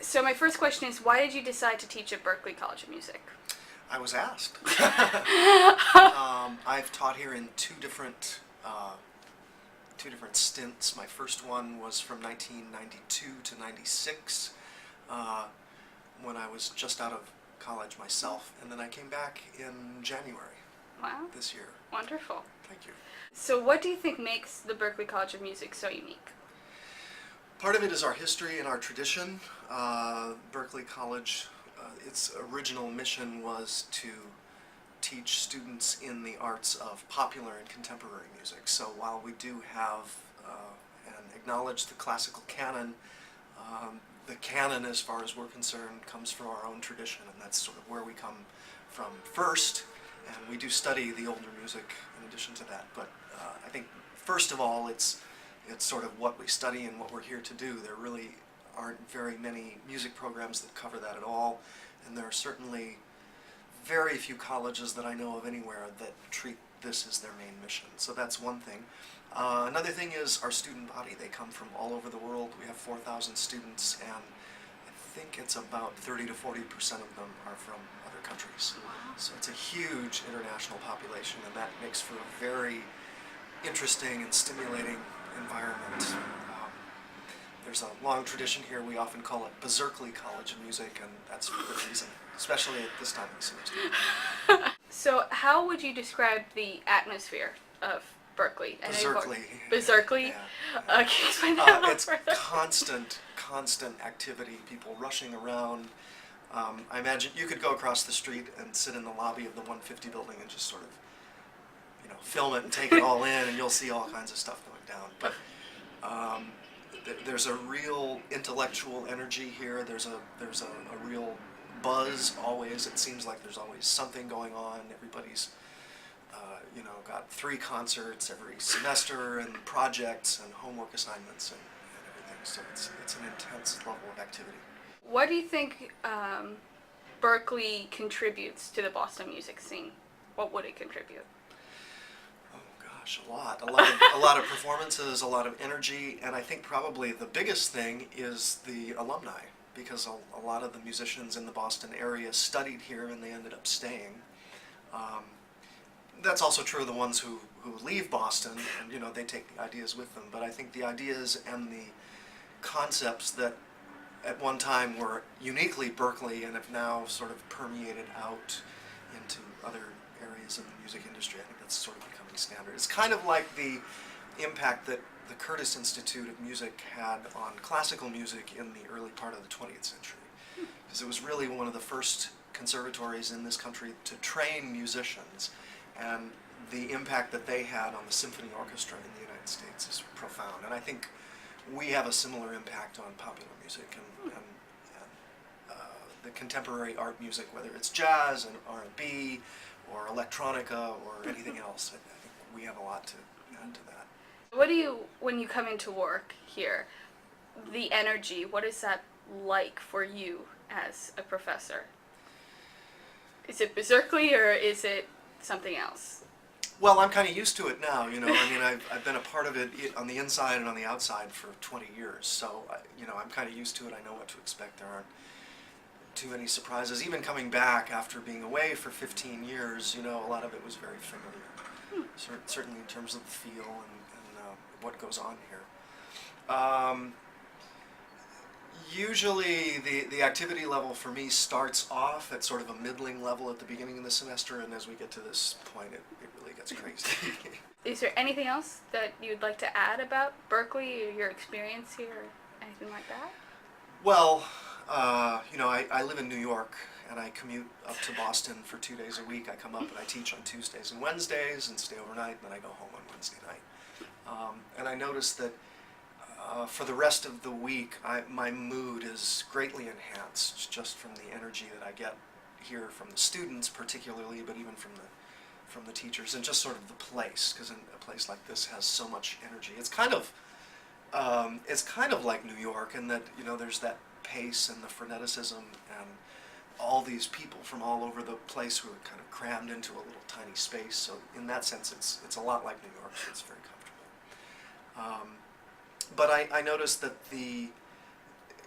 So my first question is, why did you decide to teach at Berklee College of Music? I was asked. I've taught here in two different stints. My first one was from 1992 to 96, when I was just out of college myself, and then I came back in January Wow, this year. wonderful. Thank you. So what do you think makes the Berklee College of Music so unique? Part of it is our history and our tradition. Berklee College, its original mission was to teach students in the arts of popular and contemporary music. So while we do have and acknowledge the classical canon, the canon, as far as we're concerned, comes from our own tradition, and that's sort of where we come from first. And we do study the older music in addition to that. But I think, first of all, it's sort of what we study and what we're here to do. There really aren't very many music programs that cover that at all, and there are certainly very few colleges that I know of anywhere that treat this as their main mission. So that's one thing. Another thing is our student body. They come from all over the world. We have 4,000 students, and I think it's about 30 to 40% of them are from other countries. Wow. So it's a huge international population, and that makes for a very interesting and stimulating environment. There's a long tradition here. We often call it Berklee College of Music, and that's for good reason, especially at this time of the semester. So how would you describe the atmosphere of Berklee? Berklee. Berklee? Yeah. Can you explain that a little It's further? constant activity, people rushing around. I imagine you could go across the street and sit in the lobby of the 150 building and just sort of, film it and take it all in, and you'll see all kinds of stuff going down. But there's a real intellectual energy here. There's a real buzz always. It seems like there's always something going on. Everybody's got 3 concerts every semester, and projects and homework assignments and everything. So it's an intense level of activity. What do you think Berklee contributes to the Boston music scene? What would it contribute? A lot of performances, a lot of energy, and I think probably the biggest thing is the alumni, because a lot of the musicians in the Boston area studied here and they ended up staying. That's also true of the ones who leave Boston, and they take the ideas with them, but I think the ideas and the concepts that at one time were uniquely Berklee and have now sort of permeated out into other areas of the music industry. I think that's sort of becoming standard. It's kind of like the impact that the Curtis Institute of Music had on classical music in the early part of the 20th century. Because it was really one of the first conservatories in this country to train musicians, and the impact that they had on the symphony orchestra in the United States is profound. And I think we have a similar impact on popular music and the contemporary art music, whether it's jazz and R&B or electronica or anything else. I think we have a lot to add to that. What do you, when you come into work here, the energy, what is that like for you as a professor? Is it Berklee or is it something else? Well, I'm kind of used to it now, I've been a part of it on the inside and on the outside for 20 years, so, I'm kind of used to it. I know what to expect. There aren't too many surprises. Even coming back after being away for 15 years, a lot of it was very familiar, certainly in terms of the feel and what goes on here. Usually the activity level for me starts off at sort of a middling level at the beginning of the semester, and as we get to this point, it really gets crazy. Is there anything else that you'd like to add about Berklee or your experience here or anything like that? Well, I live in New York, and I commute up to Boston for 2 days a week. I come up and I teach on Tuesdays and Wednesdays and stay overnight, and then I go home on Wednesday night. And I noticed that for the rest of the week, my mood is greatly enhanced just from the energy that I get here from the students particularly, but even from the teachers, and just sort of the place, because a place like this has so much energy. It's kind of like New York in that, there's that pace and the freneticism and all these people from all over the place who are kind of crammed into a little tiny space. So in that sense, it's a lot like New York. So it's very comfortable. But I noticed that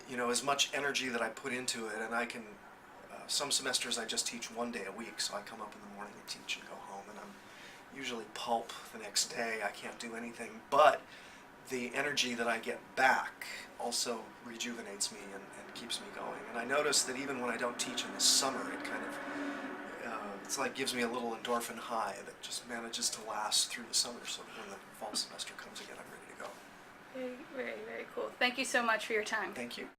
you know, as much energy that I put into it, and I can, some semesters I just teach 1 day a week, so I come up in the morning and teach and go home, and I'm usually pulp the next day. I can't do anything, but the energy that I get back also rejuvenates me and keeps me going. And I notice that even when I don't teach in the summer, it kind of, it's like gives me a little endorphin high that just manages to last through the summer, so that when the fall semester comes again, I'm ready to go. Very, very, very cool. Thank you so much for your time. Thank you.